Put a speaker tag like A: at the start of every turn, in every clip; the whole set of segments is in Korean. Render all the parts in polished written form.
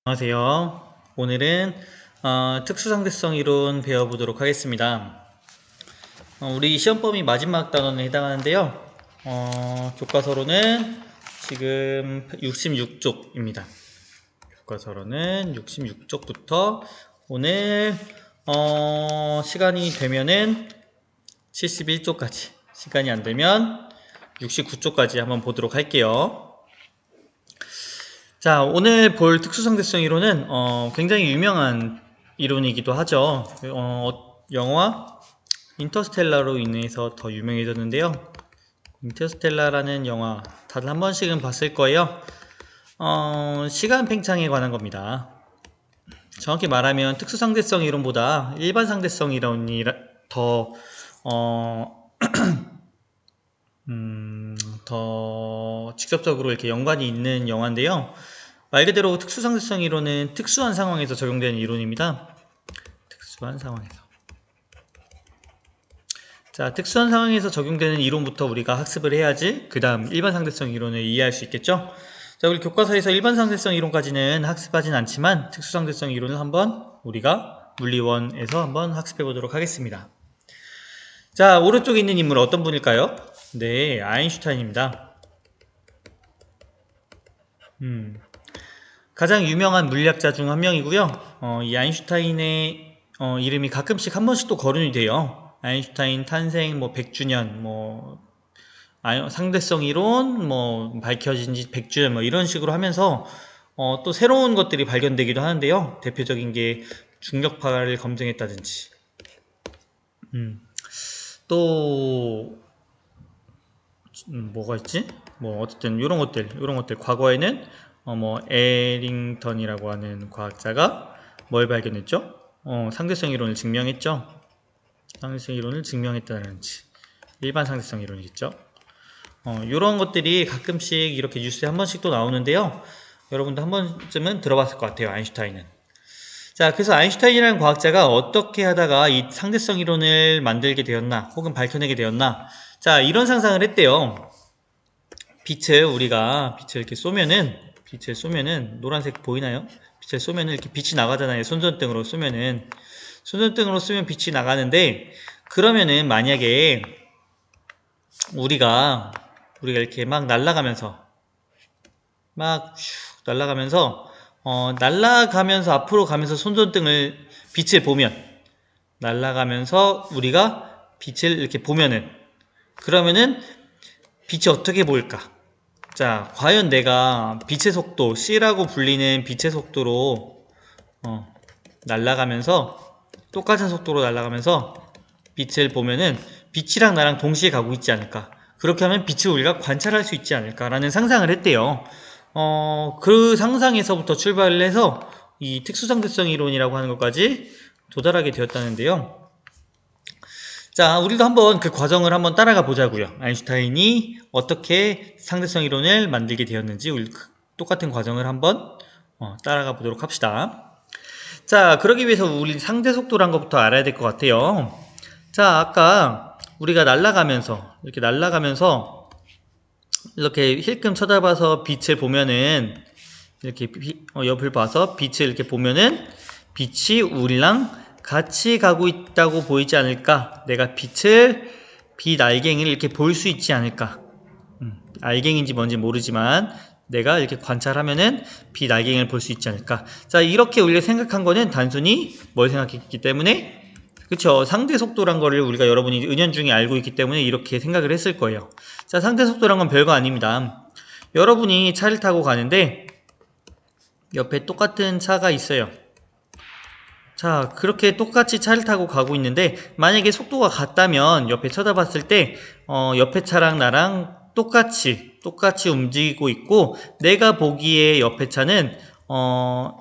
A: 안녕하세요. 오늘은 특수상대성 이론 배워보도록 하겠습니다. 우리 시험 범위 마지막 단원에 해당하는데요. 교과서로는 지금 66쪽입니다. 교과서로는 66쪽부터 오늘 시간이 되면은 71쪽까지, 시간이 안 되면 69쪽까지 한번 보도록 할게요. 자, 오늘 볼 특수상대성 이론은 굉장히 유명한 이론이기도 하죠. 영화 인터스텔라로 인해서 더 유명해졌는데요. 인터스텔라라는 영화 다들 한 번씩은 봤을 거예요. 시간 팽창에 관한 겁니다. 정확히 말하면 특수상대성 이론보다 일반상대성 이론이 더 더 직접적으로 이렇게 연관이 있는 영화인데요. 말 그대로 특수상대성 이론은 특수한 상황에서 적용되는 이론입니다. 특수한 상황에서. 자, 특수한 상황에서 적용되는 이론부터 우리가 학습을 해야지 그 다음 일반상대성 이론을 이해할 수 있겠죠. 자, 우리 교과서에서 일반상대성 이론까지는 학습하진 않지만 특수상대성 이론을 한번 우리가 물리원에서 한번 학습해 보도록 하겠습니다. 자, 오른쪽에 있는 인물 어떤 분일까요? 네, 아인슈타인입니다. 가장 유명한 물리학자 중 한 명이고요. 이 아인슈타인의 이름이 가끔씩 한 번씩 또 거론이 돼요. 아인슈타인 탄생 100주년, 상대성 이론 밝혀진 지 100주년 이런 식으로 하면서 또 새로운 것들이 발견되기도 하는데요. 대표적인 게 중력파를 검증했다든지 또 뭐가 있지? 어쨌든 이런 것들 과거에는 에링턴이라고 하는 과학자가 뭘 발견했죠? 상대성 이론을 증명했죠. 상대성 이론을 증명했다든지 일반 상대성 이론이겠죠. 이런 것들이 가끔씩 이렇게 뉴스에 한 번씩 또 나오는데요. 여러분도 한 번쯤은 들어봤을 것 같아요. 아인슈타인은. 자, 그래서 아인슈타인이라는 과학자가 어떻게 하다가 이 상대성 이론을 만들게 되었나 혹은 밝혀내게 되었나. 자, 이런 상상을 했대요. 우리가 빛을 이렇게 쏘면은 노란색 보이나요? 빛을 쏘면은 이렇게 빛이 나가잖아요. 손전등으로 쏘면 빛이 나가는데, 그러면은 만약에 우리가 이렇게 막 날아가면서 앞으로 가면서 빛을 보면, 날아가면서 우리가 빛을 이렇게 보면은, 그러면은 빛이 어떻게 보일까? 자, 과연 내가 빛의 속도, C라고 불리는 빛의 속도로 똑같은 속도로 날아가면서 빛을 보면은 빛이랑 나랑 동시에 가고 있지 않을까? 그렇게 하면 빛을 우리가 관찰할 수 있지 않을까라는 상상을 했대요. 그 상상에서부터 출발을 해서 이 특수상대성 이론이라고 하는 것까지 도달하게 되었다는데요. 자, 우리도 한번 그 과정을 한번 따라가 보자고요. 아인슈타인이 어떻게 상대성 이론을 만들게 되었는지 우리 똑같은 과정을 한번 따라가 보도록 합시다. 자, 그러기 위해서 우리 상대 속도란 것부터 알아야 될 것 같아요. 자, 아까 우리가 이렇게 힐끔 쳐다봐서 빛을 보면은 이렇게 옆을 봐서 빛을 이렇게 보면은 빛이 우리랑 같이 가고 있다고 보이지 않을까? 내가 빛 알갱이를 이렇게 볼 수 있지 않을까? 알갱인지 뭔지 모르지만 내가 이렇게 관찰하면은 빛 알갱이를 볼 수 있지 않을까? 자, 이렇게 우리가 생각한 거는 단순히 뭘 생각했기 때문에, 그쵸? 상대 속도란 거를 우리가 여러분이 은연중에 알고 있기 때문에 이렇게 생각을 했을 거예요. 자, 상대 속도란 건 별거 아닙니다. 여러분이 차를 타고 가는데 옆에 똑같은 차가 있어요. 자, 그렇게 똑같이 차를 타고 가고 있는데 만약에 속도가 같다면 옆에 쳐다봤을 때 옆에 차랑 나랑 똑같이 움직이고 있고, 내가 보기에 옆에 차는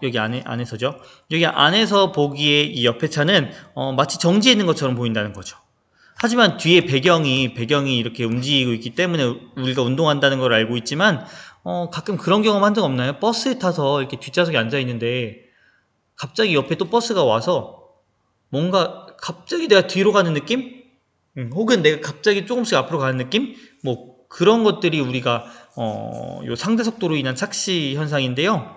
A: 여기 안에서죠. 여기 안에서 보기에 이 옆에 차는 마치 정지해 있는 것처럼 보인다는 거죠. 하지만 뒤에 배경이 이렇게 움직이고 있기 때문에 우리가 운동한다는 걸 알고 있지만 가끔 그런 경험 한 적 없나요? 버스에 타서 이렇게 뒷좌석에 앉아 있는데 갑자기 옆에 또 버스가 와서 뭔가 갑자기 내가 뒤로 가는 느낌? 혹은 내가 갑자기 조금씩 앞으로 가는 느낌? 그런 것들이 우리가 요 상대 속도로 인한 착시 현상인데요.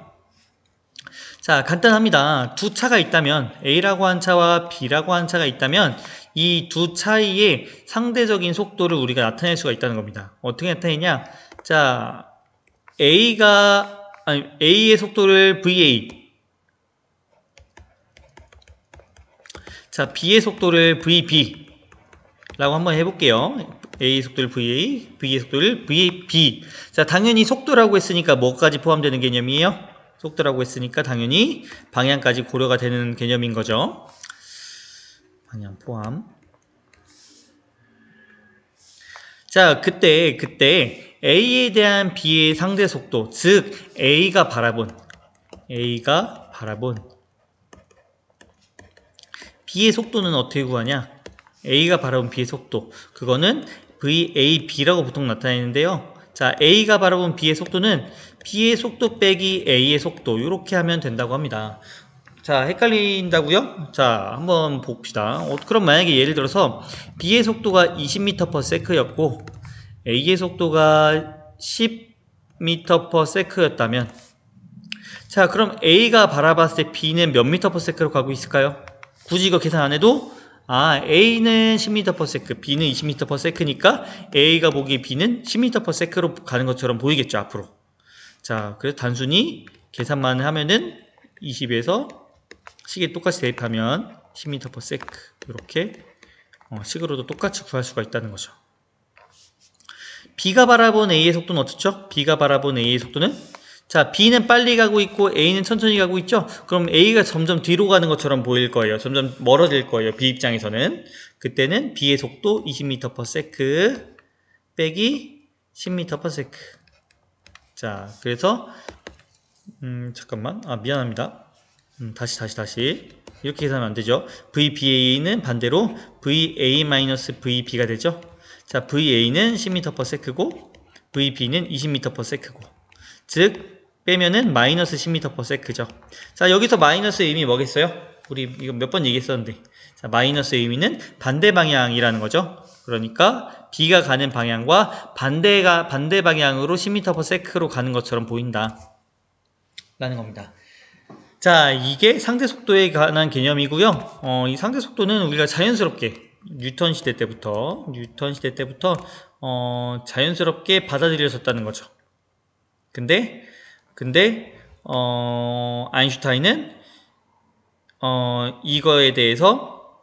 A: 자, 간단합니다. 두 차가 있다면 A라고 한 차와 B라고 한 차가 있다면 이 두 차이의 상대적인 속도를 우리가 나타낼 수가 있다는 겁니다. 어떻게 나타내냐? 자, A의 속도를 VA, 자, B의 속도를 VB 라고 한번 해볼게요. A의 속도를 VA, B의 속도를 VB. 자, 당연히 속도라고 했으니까 뭐까지 포함되는 개념이에요? 속도라고 했으니까 당연히 방향까지 고려가 되는 개념인 거죠. 방향 포함. 자, 그때 A에 대한 B의 상대 속도, 즉 A가 바라본 B의 속도는 어떻게 구하냐? A가 바라본 B의 속도, 그거는 VAB라고 보통 나타내는데요. 자, A가 바라본 B의 속도는 B의 속도 빼기 A의 속도, 이렇게 하면 된다고 합니다. 자, 헷갈린다고요? 자, 한번 봅시다. 그럼 만약에 예를 들어서 B의 속도가 20m/s였고 A의 속도가 10m/s였다면, 자, 그럼 A가 바라봤을 때 B는 몇 m/s로 가고 있을까요? 굳이 이거 계산 안 해도 A는 10m/s, B는 20m/s니까 A가 보기에 B는 10m/s로 가는 것처럼 보이겠죠, 앞으로. 자, 그래서 단순히 계산만 하면은 20에서 식에 똑같이 대입하면 10m/s, 이렇게 식으로도 똑같이 구할 수가 있다는 거죠. B가 바라본 A의 속도는 어떻죠? B가 바라본 A의 속도는, 자, B는 빨리 가고 있고 A는 천천히 가고 있죠? 그럼 A가 점점 뒤로 가는 것처럼 보일 거예요. 점점 멀어질 거예요, B 입장에서는. 그때는 B의 속도 20m/s 빼기 10m/s. 자, 그래서 잠깐만, 미안합니다. 다시 이렇게 계산하면 안 되죠. VBA는 반대로 VA-VB가 되죠. 자, VA는 10m/s고 VB는 20m/s고, 즉 빼면은 마이너스 10m/s죠. 자, 여기서 마이너스의 의미 뭐겠어요? 우리 이거 몇 번 얘기했었는데, 자, 마이너스의 의미는 반대 방향이라는 거죠. 그러니까 B가 가는 방향과 반대 방향으로 10m/s로 가는 것처럼 보인다 라는 겁니다. 자, 이게 상대 속도에 관한 개념이고요. 이 상대 속도는 우리가 자연스럽게 뉴턴 시대 때부터 자연스럽게 받아들여졌다는 거죠. 근데 아인슈타인은 이거에 대해서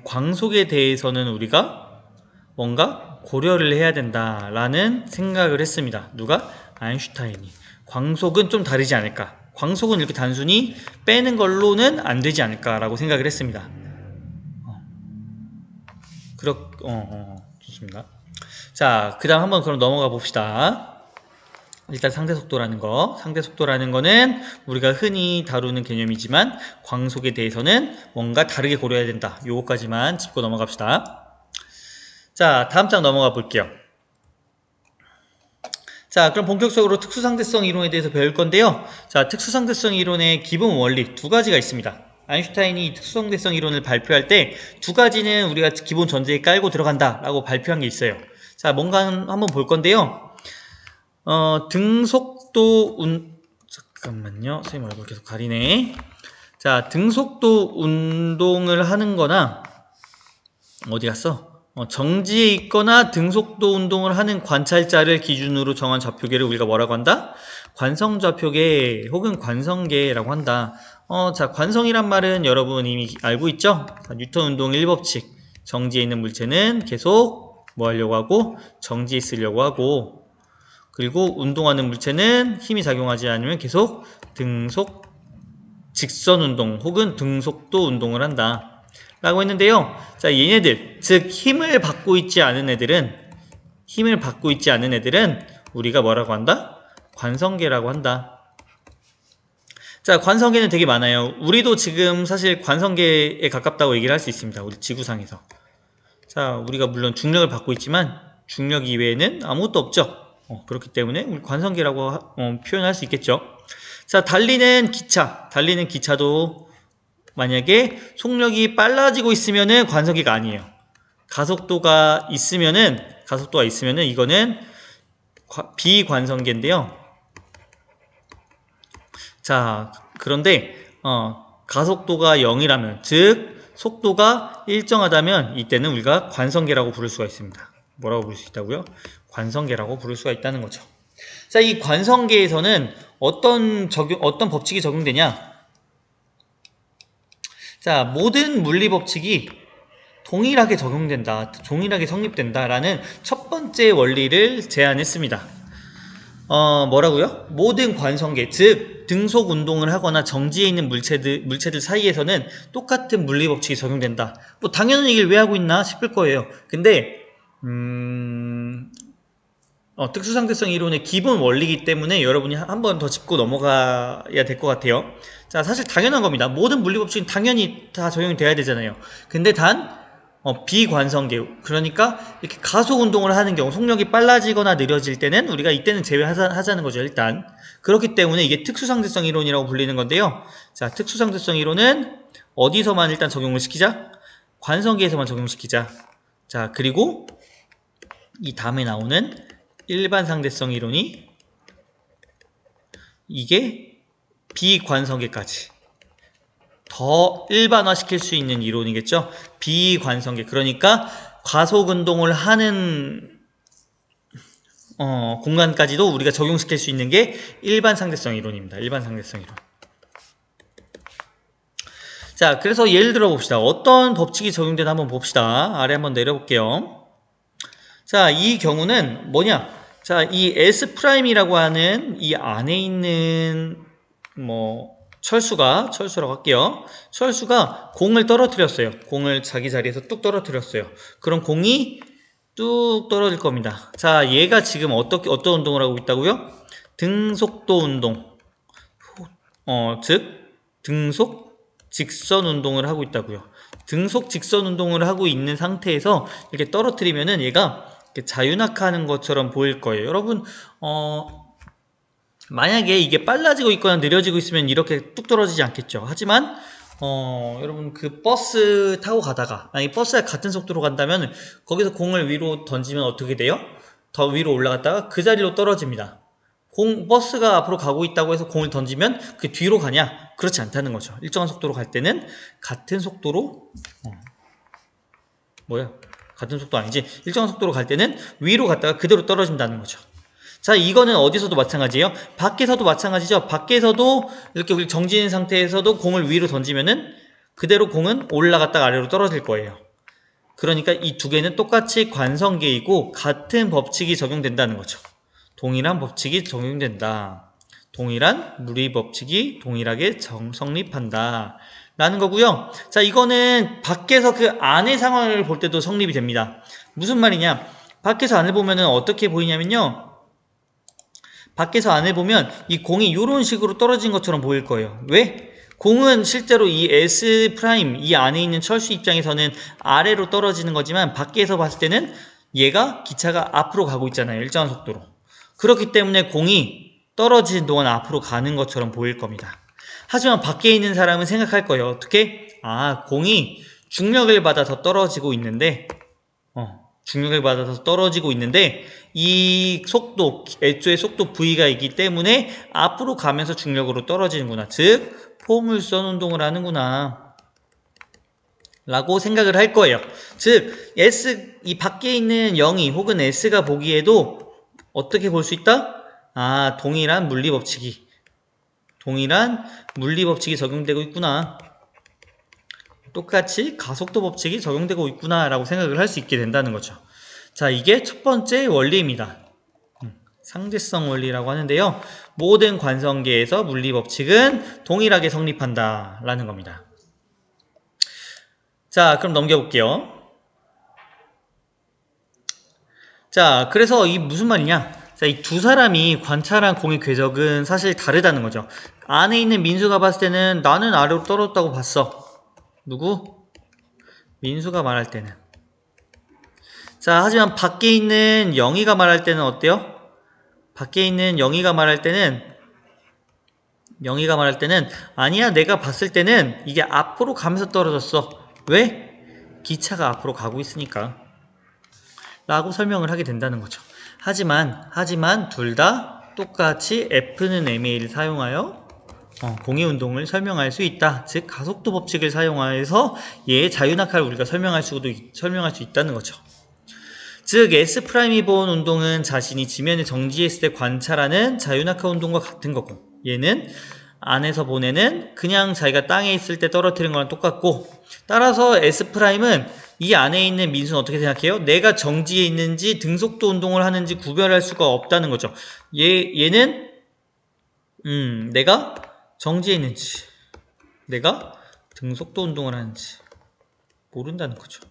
A: 광속에 대해서는 우리가 뭔가 고려를 해야 된다라는 생각을 했습니다. 누가? 아인슈타인이. 광속은 좀 다르지 않을까? 광속은 이렇게 단순히 빼는 걸로는 안 되지 않을까라고 생각을 했습니다. 좋습니다. 자, 그 다음 한번 그럼 넘어가 봅시다. 일단 상대 속도라는 거는 우리가 흔히 다루는 개념이지만 광속에 대해서는 뭔가 다르게 고려해야 된다. 요거까지만 짚고 넘어갑시다. 자, 다음 장 넘어가 볼게요. 자, 그럼 본격적으로 특수상대성 이론에 대해서 배울 건데요. 자, 특수상대성 이론의 기본 원리 두 가지가 있습니다. 아인슈타인이 특수상대성 이론을 발표할 때 두 가지는 우리가 기본 전제에 깔고 들어간다 라고 발표한 게 있어요. 자, 뭔가 한번 볼 건데요. 잠깐만요. 선생님 얼굴 계속 가리네. 자, 등속도 운동을 하는 거나, 어디 갔어? 정지에 있거나 등속도 운동을 하는 관찰자를 기준으로 정한 좌표계를 우리가 뭐라고 한다? 관성좌표계 혹은 관성계라고 한다. 자, 관성이란 말은 여러분 이미 알고 있죠? 자, 뉴턴 운동 1법칙. 정지에 있는 물체는 계속 뭐 하려고 하고? 정지에 있으려고 하고, 그리고 운동하는 물체는 힘이 작용하지 않으면 계속 등속, 직선 운동 혹은 등속도 운동을 한다 라고 했는데요. 자, 얘네들, 즉 힘을 받고 있지 않은 애들은 우리가 뭐라고 한다? 관성계라고 한다. 자, 관성계는 되게 많아요. 우리도 지금 사실 관성계에 가깝다고 얘기를 할 수 있습니다. 우리 지구상에서. 자, 우리가 물론 중력을 받고 있지만 중력 이외에는 아무것도 없죠. 그렇기 때문에 우리 관성계라고 표현할 수 있겠죠. 자, 달리는 기차도 만약에 속력이 빨라지고 있으면은 관성계가 아니에요. 가속도가 있으면은 이거는 비관성계인데요. 자, 그런데 가속도가 0이라면, 즉 속도가 일정하다면 이때는 우리가 관성계라고 부를 수가 있습니다. 뭐라고 부를 수 있다고요? 관성계라고 부를 수가 있다는 거죠. 자, 이 관성계에서는 어떤 법칙이 적용되냐? 자, 모든 물리 법칙이 동일하게 적용된다, 동일하게 성립된다라는 첫 번째 원리를 제안했습니다. 뭐라고요? 모든 관성계, 즉 등속 운동을 하거나 정지해 있는 물체들 사이에서는 똑같은 물리 법칙이 적용된다. 뭐 당연한 얘기를 왜 하고 있나 싶을 거예요. 근데 특수상대성 이론의 기본 원리이기 때문에 여러분이 한 번 더 짚고 넘어가야 될 것 같아요. 자, 사실 당연한 겁니다. 모든 물리 법칙은 당연히 다 적용이 돼야 되잖아요. 근데 단 비관성계, 그러니까 이렇게 가속 운동을 하는 경우, 속력이 빨라지거나 느려질 때는 우리가 이때는 제외하자는 거죠. 일단 그렇기 때문에 이게 특수상대성 이론이라고 불리는 건데요. 자, 특수상대성 이론은 어디서만 일단 적용을 시키자? 관성계에서만 적용시키자. 자, 그리고 이 다음에 나오는 일반상대성 이론이 이게 비관성계까지 더 일반화시킬 수 있는 이론이겠죠. 비관성계, 그러니까 가속운동을 하는 공간까지도 우리가 적용시킬 수 있는 게 일반상대성 이론입니다. 일반상대성 이론. 자, 그래서 예를 들어 봅시다. 어떤 법칙이 적용되나 한번 봅시다. 아래 한번 내려볼게요. 자, 이 경우는 뭐냐? 자, 이 S'이라고 하는 이 안에 있는 철수라고 할게요. 철수가 공을 떨어뜨렸어요. 공을 자기 자리에서 뚝 떨어뜨렸어요. 그럼 공이 뚝 떨어질 겁니다. 자, 얘가 지금 어떤 운동을 하고 있다고요? 등속도 운동. 즉 등속 직선 운동을 하고 있다고요. 등속 직선 운동을 하고 있는 상태에서 이렇게 떨어뜨리면은 얘가 이렇게 자유낙하하는 것처럼 보일 거예요. 여러분, 만약에 이게 빨라지고 있거나 느려지고 있으면 이렇게 뚝 떨어지지 않겠죠. 하지만 여러분 그 버스 타고 가다가 만약에 버스가 같은 속도로 간다면 거기서 공을 위로 던지면 어떻게 돼요? 더 위로 올라갔다가 그 자리로 떨어집니다. 버스가 앞으로 가고 있다고 해서 공을 던지면 그 뒤로 가냐? 그렇지 않다는 거죠. 일정한 속도로 갈 때는 같은 속도로 같은 속도 아니지. 일정한 속도로 갈 때는 위로 갔다가 그대로 떨어진다는 거죠. 자, 이거는 어디서도 마찬가지예요. 밖에서도 마찬가지죠. 밖에서도 이렇게 우리 정지인 상태에서도 공을 위로 던지면은 그대로 공은 올라갔다가 아래로 떨어질 거예요. 그러니까 이 두 개는 똑같이 관성계이고 같은 법칙이 적용된다는 거죠. 동일한 법칙이 적용된다. 동일한 물리 법칙이 동일하게 성립한다. 라는 거고요. 자, 이거는 밖에서 그 안의 상황을 볼 때도 성립이 됩니다. 무슨 말이냐? 밖에서 안을 보면은 어떻게 보이냐면요. 밖에서 안을 보면 이 공이 이런 식으로 떨어진 것처럼 보일 거예요. 왜? 공은 실제로 이 S' 이 안에 있는 철수 입장에서는 아래로 떨어지는 거지만 밖에서 봤을 때는 얘가 기차가 앞으로 가고 있잖아요. 일정한 속도로. 그렇기 때문에 공이 떨어지는 동안 앞으로 가는 것처럼 보일 겁니다. 하지만 밖에 있는 사람은 생각할 거예요. 어떻게? 아, 공이 중력을 받아서 떨어지고 있는데 이 속도, 애초에 속도 V가 있기 때문에 앞으로 가면서 중력으로 떨어지는구나. 즉 포물선 운동을 하는구나 라고 생각을 할 거예요. 즉 이 밖에 있는 0이 혹은 S가 보기에도 어떻게 볼 수 있다? 아, 동일한 물리 법칙이 적용되고 있구나. 똑같이 가속도 법칙이 적용되고 있구나 라고 생각을 할 수 있게 된다는 거죠. 자, 이게 첫 번째 원리입니다. 상대성 원리라고 하는데요. 모든 관성계에서 물리 법칙은 동일하게 성립한다 라는 겁니다. 자, 그럼 넘겨볼게요. 자, 그래서 이 무슨 말이냐? 자, 이 두 사람이 관찰한 공의 궤적은 사실 다르다는 거죠. 안에 있는 민수가 봤을 때는 나는 아래로 떨어졌다고 봤어. 누구? 민수가 말할 때는. 자, 하지만 밖에 있는 영희가 말할 때는 어때요? 밖에 있는 영희가 말할 때는 아니야, 내가 봤을 때는 이게 앞으로 가면서 떨어졌어. 왜? 기차가 앞으로 가고 있으니까 라고 설명을 하게 된다는 거죠. 하지만 둘 다 똑같이 F는 MA를 사용하여 공의 운동을 설명할 수 있다. 즉 가속도 법칙을 사용해서 얘의 자유낙하를 우리가 설명할 수 있다는 거죠. 즉 S'이 본 운동은 자신이 지면에 정지했을 때 관찰하는 자유낙하 운동과 같은 거고, 얘는 안에서 보내는 그냥 자기가 땅에 있을 때 떨어뜨리는 거랑 똑같고, 따라서 S'은 이 안에 있는 민수는 어떻게 생각해요? 내가 정지에 있는지 등속도 운동을 하는지 구별할 수가 없다는 거죠. 얘는 내가 정지에 있는지 내가 등속도 운동을 하는지 모른다는 거죠.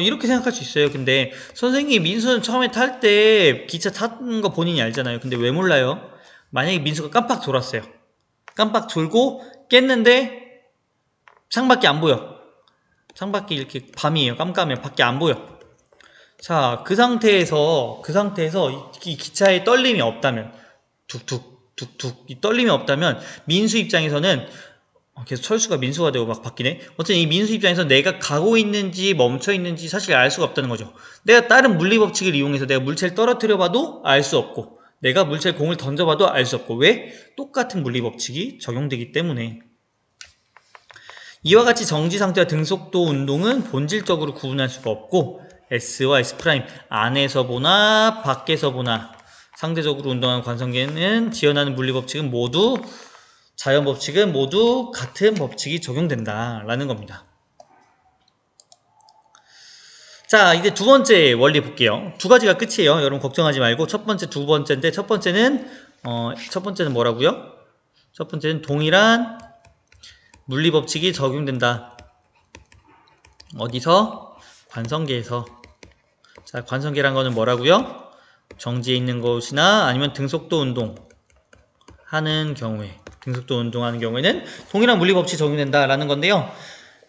A: 이렇게 생각할 수 있어요. 근데 선생님, 민수는 처음에 탈 때 기차 타는 거 본인이 알잖아요. 근데 왜 몰라요? 만약에 민수가 깜빡 졸았어요. 깜빡 졸고 깼는데 창밖이 안 보여. 창밖이 이렇게 밤이에요. 깜깜해요. 밖에 안 보여. 자, 그 상태에서 이 기차에 떨림이 없다면, 툭툭 이 떨림이 없다면 민수 입장에서는 계속 철수가 민수가 되고 막 바뀌네. 어쨌든 이 민수 입장에서 내가 가고 있는지 멈춰 있는지 사실 알 수가 없다는 거죠. 내가 다른 물리 법칙을 이용해서 내가 물체를 떨어뜨려 봐도 알 수 없고, 내가 물체에 공을 던져 봐도 알 수 없고. 왜? 똑같은 물리 법칙이 적용되기 때문에. 이와 같이 정지 상태와 등속도 운동은 본질적으로 구분할 수가 없고, S와 S' 안에서 보나 밖에서 보나 상대적으로 운동하는 관성계는 지연하는 물리 법칙은 모두, 자연 법칙은 모두 같은 법칙이 적용된다라는 겁니다. 자, 이제 두 번째 원리 볼게요. 두 가지가 끝이에요. 여러분 걱정하지 말고 첫 번째, 두 번째인데, 첫 번째는 뭐라고요? 첫 번째는 동일한 물리 법칙이 적용된다. 어디서? 관성계에서. 자, 관성계란 거는 뭐라고요? 정지에 있는 곳이나 아니면 등속도 운동 하는 경우에, 등속도 운동하는 경우에는 동일한 물리 법칙이 적용된다라는 건데요.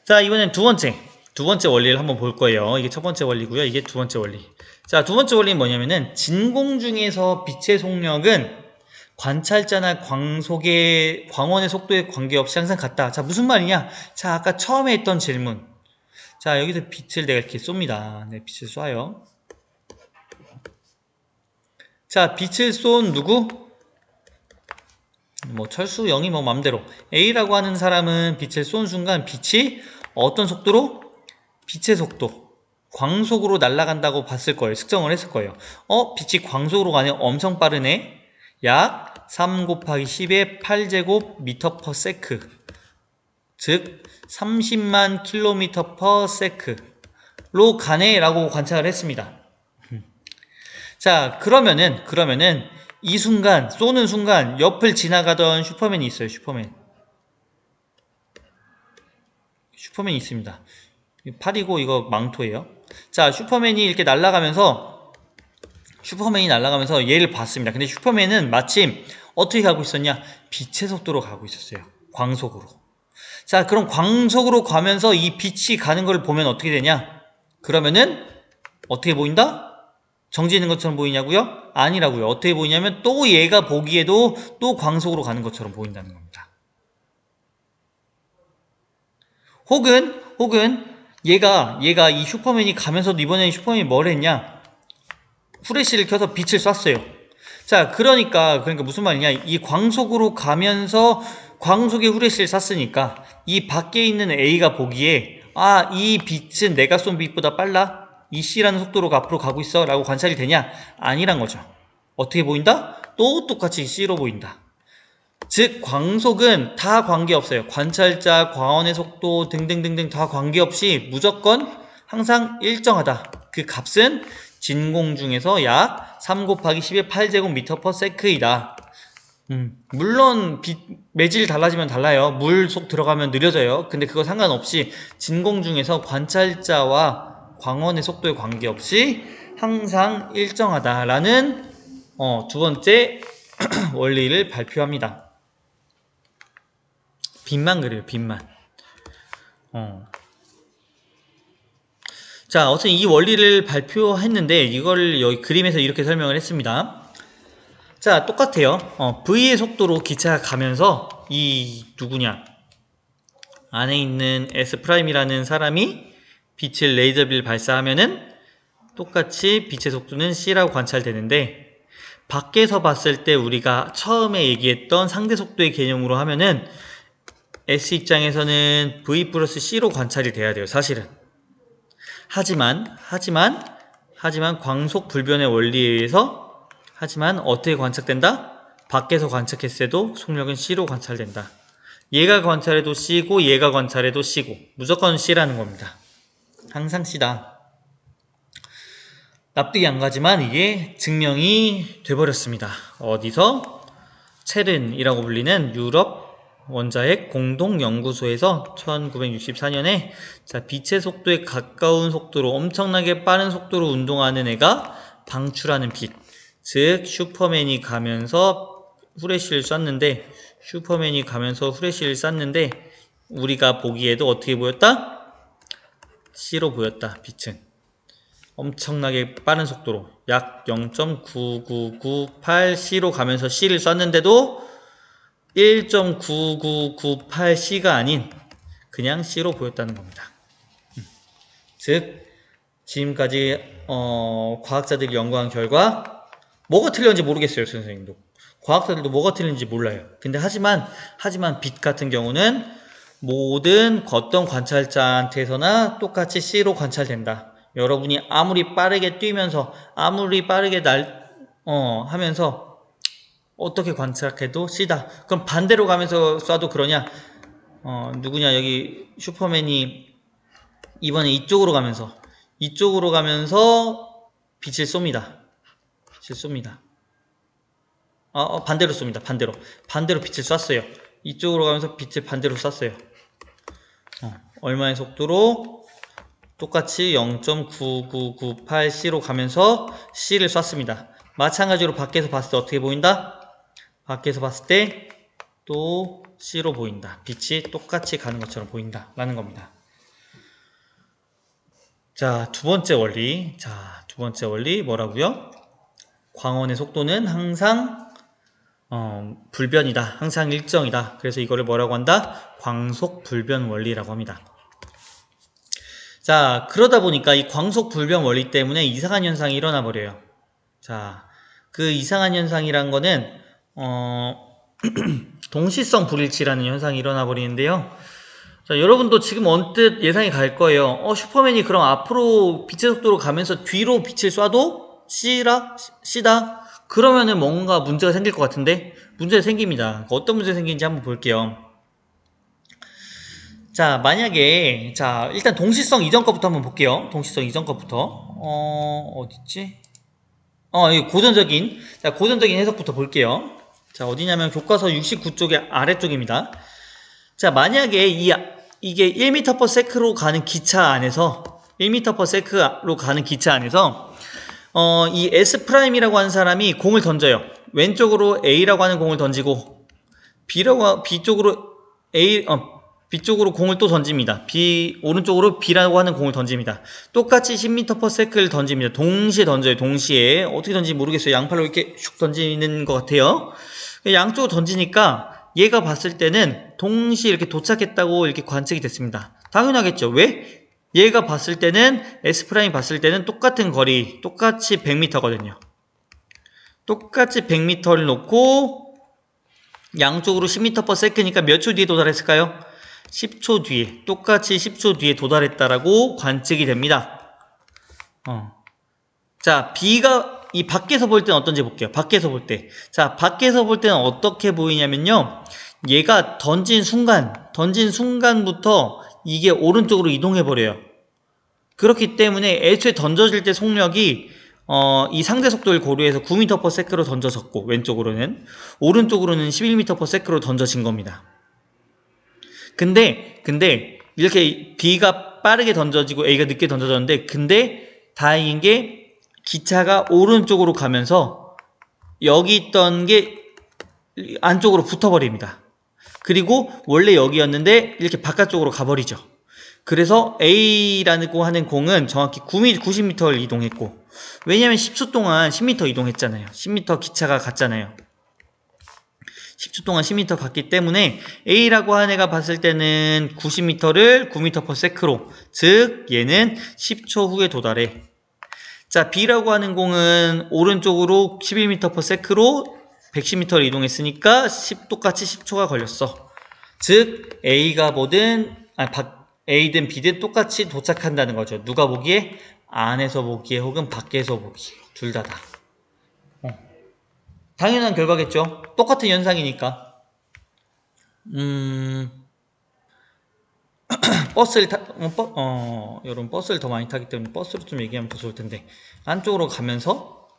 A: 자, 이번엔 두 번째 원리를 한번 볼 거예요. 이게 첫 번째 원리고요. 이게 두 번째 원리. 자, 두 번째 원리는 뭐냐면은, 진공 중에서 빛의 속력은 관찰자나 광원의 속도에 관계없이 항상 같다. 자, 무슨 말이냐? 자, 아까 처음에 했던 질문. 자, 여기서 빛을 내가 이렇게 쏩니다. 네, 빛을 쏴요. 자, 빛을 쏜 누구? 뭐 철수, 영이 뭐 맘대로. A라고 하는 사람은 빛을 쏜 순간 빛이 어떤 속도로? 빛의 속도, 광속으로 날아간다고 봤을 거예요. 측정을 했을 거예요. 빛이 광속으로 가네. 엄청 빠르네. 약 3 곱하기 10의 8제곱 미터 퍼 세크, 즉 30만 킬로미터 퍼 세크로 가네 라고 관찰을 했습니다. 자, 그러면은 이 순간, 쏘는 순간 옆을 지나가던 슈퍼맨이 있어요. 슈퍼맨이 있습니다. 팔이고 이거 망토예요. 자, 슈퍼맨이 이렇게 날아가면서 얘를 봤습니다. 근데 슈퍼맨은 마침 어떻게 가고 있었냐? 빛의 속도로 가고 있었어요. 광속으로. 자, 그럼 광속으로 가면서 이 빛이 가는 걸 보면 어떻게 되냐? 그러면은 어떻게 보인다? 정지해 있는 것처럼 보이냐고요? 아니라고요. 어떻게 보이냐면 또 얘가 보기에도 또 광속으로 가는 것처럼 보인다는 겁니다. 혹은 얘가 이 슈퍼맨이 가면서도 이번에는 슈퍼맨이 뭘 했냐? 후레쉬를 켜서 빛을 쐈어요. 자, 그러니까 무슨 말이냐? 이 광속으로 가면서 광속의 후레쉬를 쐈으니까 이 밖에 있는 A가 보기에, 이 빛은 내가 쏜 빛보다 빨라? 이 C라는 속도로 앞으로 가고 있어 라고 관찰이 되냐? 아니란 거죠. 어떻게 보인다? 또 똑같이 C로 보인다. 즉 광속은 다 관계없어요. 관찰자, 광원의 속도 등등등등 다 관계없이 무조건 항상 일정하다. 그 값은 진공 중에서 약 3 곱하기 10의 8제곱 미터 퍼 세크이다. 물론 매질이 달라지면 달라요. 물 속 들어가면 느려져요. 근데 그거 상관없이 진공 중에서 관찰자와 광원의 속도에 관계없이 항상 일정하다라는 두 번째 원리를 발표합니다. 빛만 그래요. 빛만. 자, 어쨌든 이 원리를 발표했는데 이거를 여기 그림에서 이렇게 설명을 했습니다. 자, 똑같아요. V의 속도로 기차가 가면서 이 누구냐? 안에 있는 S'이라는 사람이 빛을 레이저비를 발사하면은 똑같이 빛의 속도는 C라고 관찰되는데, 밖에서 봤을 때 우리가 처음에 얘기했던 상대 속도의 개념으로 하면은 S 입장에서는 V 플러스 C로 관찰이 돼야 돼요, 사실은. 하지만 광속 불변의 원리에 의해서 어떻게 관측된다? 밖에서 관측했을 때도 속력은 C로 관찰된다. 얘가 관찰해도 C고 얘가 관찰해도 C고 무조건 C라는 겁니다. 항상 C다. 납득이 안 가지만 이게 증명이 돼버렸습니다. 어디서? 체른이라고 불리는 유럽 원자핵 공동연구소에서 1964년에 빛의 속도에 가까운 속도로 엄청나게 빠른 속도로 운동하는 애가 방출하는 빛, 즉 슈퍼맨이 가면서 후레쉬를 쐈는데 우리가 보기에도 어떻게 보였다? C로 보였다. 빛은 엄청나게 빠른 속도로 약 0.9998C로 가면서 C를 쐈는데도 1.9998C가 아닌 그냥 C로 보였다는 겁니다. 즉 지금까지 과학자들이 연구한 결과 뭐가 틀렸는지 모르겠어요. 선생님도 과학자들도 뭐가 틀린지 몰라요. 근데 하지만 빛 같은 경우는 모든 어떤 관찰자한테서나 똑같이 C로 관찰된다. 여러분이 아무리 빠르게 뛰면서 하면서 어떻게 관찰해도 C다. 그럼 반대로 가면서 쏴도 그러냐? 누구냐? 여기 슈퍼맨이 이번에 이쪽으로 가면서 빛을 쏩니다. 반대로 쏩니다. 반대로 빛을 쐈어요. 이쪽으로 가면서 빛을 반대로 쐈어요. 얼마의 속도로? 똑같이 0.9998C로 가면서 C를 쐈습니다. 마찬가지로 밖에서 봤을 때 어떻게 보인다? 밖에서 봤을 때 또 C로 보인다. 빛이 똑같이 가는 것처럼 보인다. 라는 겁니다. 자, 두 번째 원리 뭐라고요? 광원의 속도는 항상 불변이다. 항상 일정이다. 그래서 이거를 뭐라고 한다? 광속 불변 원리라고 합니다. 자, 그러다 보니까 이 광속 불변 원리 때문에 이상한 현상이 일어나 버려요. 자, 그 이상한 현상이란 거는 동시성 불일치라는 현상이 일어나 버리는데요. 자, 여러분도 지금 언뜻 예상이 갈 거예요. 슈퍼맨이 그럼 앞으로 빛의 속도로 가면서 뒤로 빛을 쏴도 C다? 그러면은 뭔가 문제가 생길 것 같은데 문제가 생깁니다. 어떤 문제가 생기는지 한번 볼게요. 자, 만약에 일단 동시성 이전 거부터 한번 볼게요. 동시성 이전 거부터 어딨지? 이 고전적인 해석부터 볼게요. 자, 어디냐면 교과서 69쪽의 아래쪽입니다. 자, 만약에 이게 1m/s로 가는 기차 안에서 이 S'이라고 하는 사람이 공을 던져요. 왼쪽으로 A라고 하는 공을 던지고 B쪽으로 공을 또 던집니다. 오른쪽으로 B라고 하는 공을 던집니다. 똑같이 10m/s를 던집니다. 동시에 던져요. 동시에 어떻게 던지는지 모르겠어요. 양팔로 이렇게 슉 던지는 것 같아요. 양쪽으로 던지니까 얘가 봤을 때는 동시에 이렇게 도착했다고 이렇게 관측이 됐습니다. 당연하겠죠. 왜? 얘가 봤을 때는 S'이 봤을 때는 똑같은 거리, 똑같이 100m거든요. 똑같이 100m를 놓고 양쪽으로 10m/s니까 몇 초 뒤에 도달했을까요? 10초 뒤에, 똑같이 10초 뒤에 도달했다라고 관측이 됩니다. 자, B가 이 밖에서 볼 때는 어떤지 볼게요. 밖에서 볼 때. 자, 밖에서 볼 때는 어떻게 보이냐면요. 얘가 던진 순간부터 이게 오른쪽으로 이동해버려요. 그렇기 때문에 애초에 던져질 때 속력이 이 상대 속도를 고려해서 9m/s로 던져졌고 오른쪽으로는 11m/s로 던져진 겁니다. 근데 이렇게 B가 빠르게 던져지고 A가 늦게 던져졌는데 근데 다행인 게 기차가 오른쪽으로 가면서 여기 있던 게 안쪽으로 붙어버립니다. 그리고 원래 여기였는데 이렇게 바깥쪽으로 가버리죠. 그래서 A라고 하는 공은 정확히 90m를 이동했고 왜냐면 10초 동안 10m 이동했잖아요. 10m 기차가 갔잖아요. 10초 동안 10m 갔기 때문에 A라고 하는 애가 봤을 때는 90m를 9m/s로 즉 얘는 10초 후에 도달해. 자, B라고 하는 공은 오른쪽으로 11m/s로 110m를 이동했으니까 똑같이 10초가 걸렸어. 즉 A가 뭐든 A든 B든 똑같이 도착한다는 거죠. 누가 보기에? 안에서 보기에 혹은 밖에서 보기에. 둘 다다. 당연한 결과겠죠. 똑같은 현상이니까. 버스를 여러분 버스를 더 많이 타기 때문에 버스로 좀 얘기하면 더 좋을 텐데, 안쪽으로 가면서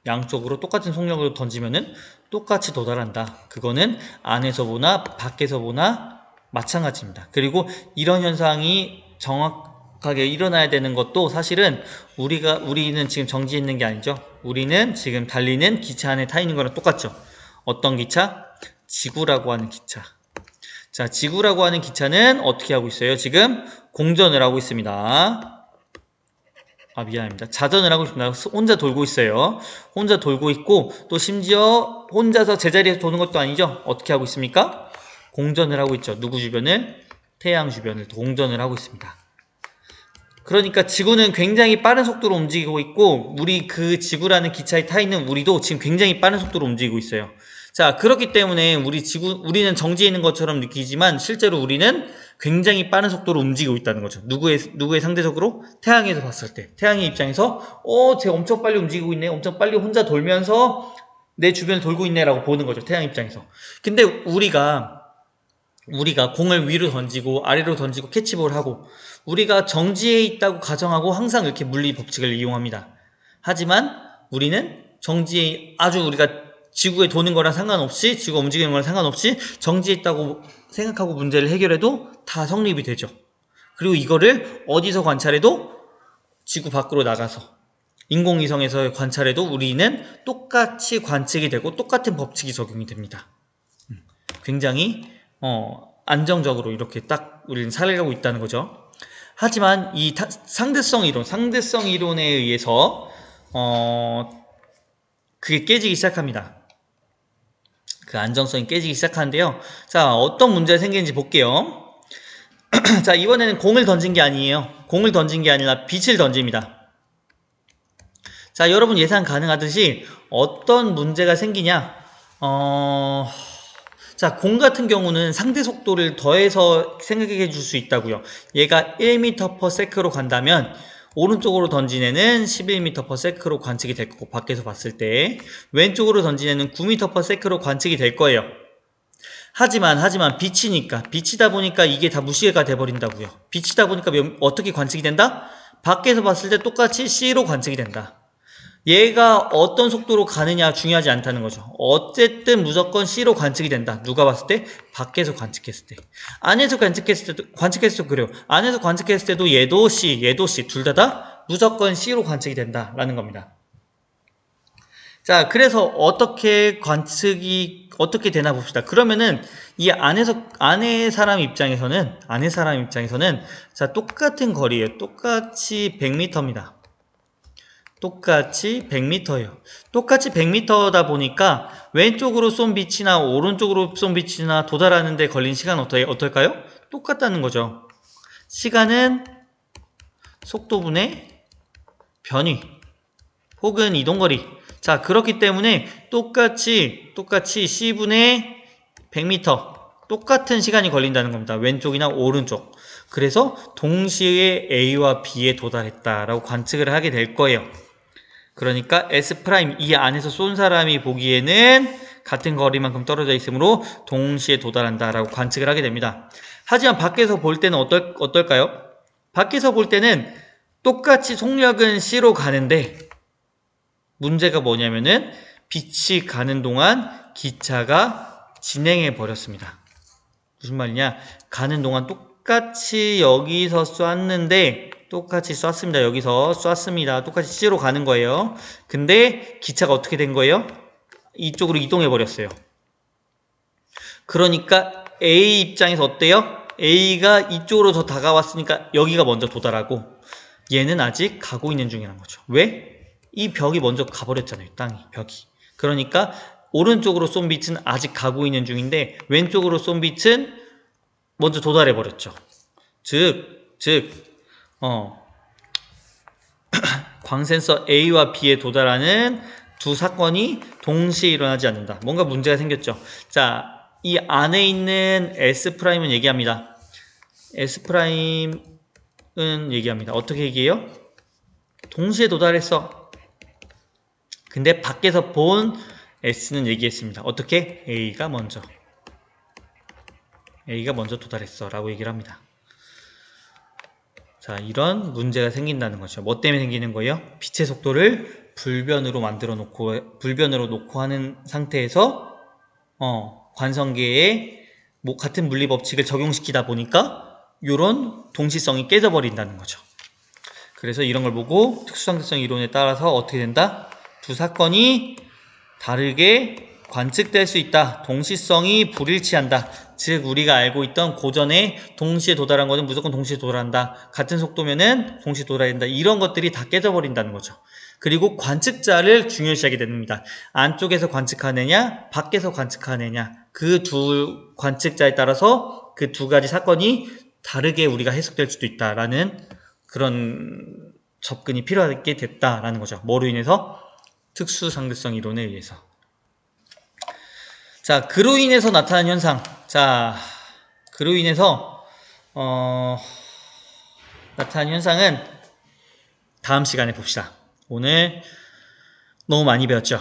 A: 양쪽으로 똑같은 속력을 던지면은 똑같이 도달한다. 그거는 안에서 보나 밖에서 보나 마찬가지입니다. 그리고 이런 현상이 정확하게 일어나야 되는 것도 사실은 우리는 지금 정지해 있는 게 아니죠. 우리는 지금 달리는 기차 안에 타 있는 거랑 똑같죠. 어떤 기차? 지구라고 하는 기차. 자, 지구라고 하는 기차는 어떻게 하고 있어요? 지금 공전을 하고 있습니다. 미안합니다. 자전을 하고 있습니다. 혼자 돌고 있어요. 혼자 돌고 있고, 또 심지어 혼자서 제자리에서 도는 것도 아니죠. 어떻게 하고 있습니까? 공전을 하고 있죠. 누구 주변을? 태양 주변을 공전을 하고 있습니다. 그러니까 지구는 굉장히 빠른 속도로 움직이고 있고, 우리 그 지구라는 기차에 타 있는 우리도 지금 굉장히 빠른 속도로 움직이고 있어요. 자, 그렇기 때문에 우리는 정지해 있는 것처럼 느끼지만 실제로 우리는 굉장히 빠른 속도로 움직이고 있다는 거죠. 누구의 상대적으로? 태양에서 봤을 때. 태양의 입장에서 쟤 엄청 빨리 움직이고 있네. 엄청 빨리 혼자 돌면서 내 주변을 돌고 있네 라고 보는 거죠. 태양 입장에서. 근데 우리가 공을 위로 던지고 아래로 던지고 캐치볼을 하고 우리가 정지해 있다고 가정하고 항상 이렇게 물리 법칙을 이용합니다. 하지만 우리는 우리가 지구에 도는 거랑 상관없이, 지구가 움직이는 거랑 상관없이 정지해 있다고 생각하고 문제를 해결해도 다 성립이 되죠. 그리고 이거를 어디서 관찰해도 지구 밖으로 나가서 인공위성에서 관찰해도 우리는 똑같이 관측이 되고 똑같은 법칙이 적용이 됩니다. 굉장히 안정적으로 이렇게 딱 우리는 살아가고 있다는 거죠. 하지만 이 상대성 이론에 의해서 그게 깨지기 시작합니다. 그 안정성이 깨지기 시작하는데요. 자, 어떤 문제가 생기는지 볼게요. 자, 이번에는 공을 던진 게 아니에요. 공을 던진 게 아니라 빛을 던집니다. 자, 여러분 예상 가능하듯이 어떤 문제가 생기냐? 자, 공 같은 경우는 상대 속도를 더해서 생각해 줄 수 있다고요. 얘가 1m/s로 간다면 오른쪽으로 던진 애는 11m/s로 관측이 될 거고, 밖에서 봤을 때 왼쪽으로 던진 애는 9m/s로 관측이 될 거예요. 하지만 빛이다 보니까 이게 다 무시가 돼버린다고요. 빛이다 보니까 어떻게 관측이 된다? 밖에서 봤을 때 똑같이 C로 관측이 된다. 얘가 어떤 속도로 가느냐 중요하지 않다는 거죠. 어쨌든 무조건 C로 관측이 된다. 누가 봤을 때? 밖에서 관측했을 때. 안에서 관측했을 때도 그래요. 안에서 관측했을 때도 얘도 C 둘 다 무조건 C로 관측이 된다라는 겁니다. 자, 그래서 어떻게 되나 봅시다. 그러면은 이 안에 사람 입장에서는 자, 똑같은 거리예요. 똑같이 100m입니다. 똑같이 100m예요. 똑같이 100m다 보니까 왼쪽으로 쏜 빛이나 오른쪽으로 쏜 빛이나 도달하는 데 걸린 시간은 어떨까요? 똑같다는 거죠. 시간은 속도분의 변위 혹은 이동거리. 자, 그렇기 때문에 똑같이 C분의 100m 똑같은 시간이 걸린다는 겁니다. 왼쪽이나 오른쪽. 그래서 동시에 A와 B에 도달했다라고 관측을 하게 될 거예요. 그러니까 S' 이 안에서 쏜 사람이 보기에는 같은 거리만큼 떨어져 있으므로 동시에 도달한다라고 관측을 하게 됩니다. 하지만 밖에서 볼 때는 어떨까요? 밖에서 볼 때는 똑같이 속력은 C로 가는데 문제가 뭐냐면은 빛이 가는 동안 기차가 진행해 버렸습니다. 무슨 말이냐? 가는 동안 똑같이 여기서 쐈는데 똑같이 쐈습니다. 여기서 쐈습니다. 똑같이 C로 가는 거예요. 근데 기차가 어떻게 된 거예요? 이쪽으로 이동해 버렸어요. 그러니까 A 입장에서 어때요? A가 이쪽으로 더 다가왔으니까 여기가 먼저 도달하고 얘는 아직 가고 있는 중이라는 거죠. 왜? 이 벽이 먼저 가버렸잖아요. 벽이. 그러니까 오른쪽으로 쏜 빛은 아직 가고 있는 중인데 왼쪽으로 쏜 빛은 먼저 도달해 버렸죠. 즉 광센서 A와 B에 도달하는 두 사건이 동시에 일어나지 않는다. 뭔가 문제가 생겼죠. 자, 이 안에 있는 S'은 얘기합니다. S'은 얘기합니다. 어떻게 얘기해요? 동시에 도달했어. 근데 밖에서 본 S는 얘기했습니다. 어떻게? A가 먼저 도달했어 라고 얘기를 합니다. 자, 이런 문제가 생긴다는 거죠. 뭐 때문에 생기는 거예요? 빛의 속도를 불변으로 놓고 하는 상태에서 관성계에 같은 물리 법칙을 적용시키다 보니까 이런 동시성이 깨져버린다는 거죠. 그래서 이런 걸 보고 특수상대성 이론에 따라서 어떻게 된다? 두 사건이 다르게 관측될 수 있다. 동시성이 불일치한다. 즉 우리가 알고 있던 고전에 동시에 도달한 거는 무조건 동시에 도달한다. 같은 속도면은 동시에 도달한다. 이런 것들이 다 깨져버린다는 거죠. 그리고 관측자를 중요시하게 됩니다. 안쪽에서 관측하느냐, 밖에서 관측하느냐. 그 두 관측자에 따라서 그 두 가지 사건이 다르게 우리가 해석될 수도 있다라는 그런 접근이 필요하게 됐다라는 거죠. 뭐로 인해서? 특수상대성 이론에 의해서. 자, 그로 인해서 나타난 현상. 자, 그로 인해서 나타난 현상은 다음 시간에 봅시다. 오늘 너무 많이 배웠죠?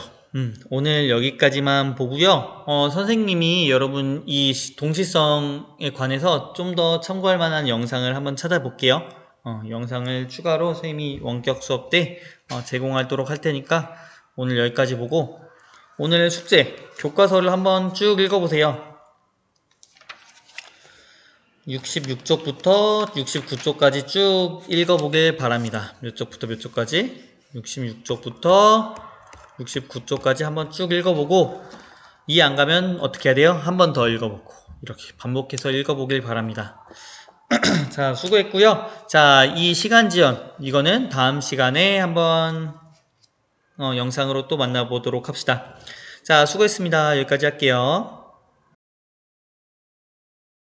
A: 오늘 여기까지만 보고요. 선생님이 여러분 이 동시성에 관해서 좀 더 참고할 만한 영상을 한번 찾아볼게요. 영상을 추가로 선생님이 원격 수업 때 제공하도록 할 테니까 오늘 여기까지 보고 오늘의 숙제, 교과서를 한번 쭉 읽어보세요. 66쪽부터 69쪽까지 쭉 읽어보길 바랍니다. 몇 쪽부터 몇 쪽까지? 66쪽부터 69쪽까지 한번 쭉 읽어보고 이해 안 가면 어떻게 해야 돼요? 한 번 더 읽어보고 이렇게 반복해서 읽어보길 바랍니다. 자, 수고했고요. 자, 이 시간 지연 이거는 다음 시간에 한번 영상으로 또 만나보도록 합시다. 자, 수고했습니다. 여기까지 할게요.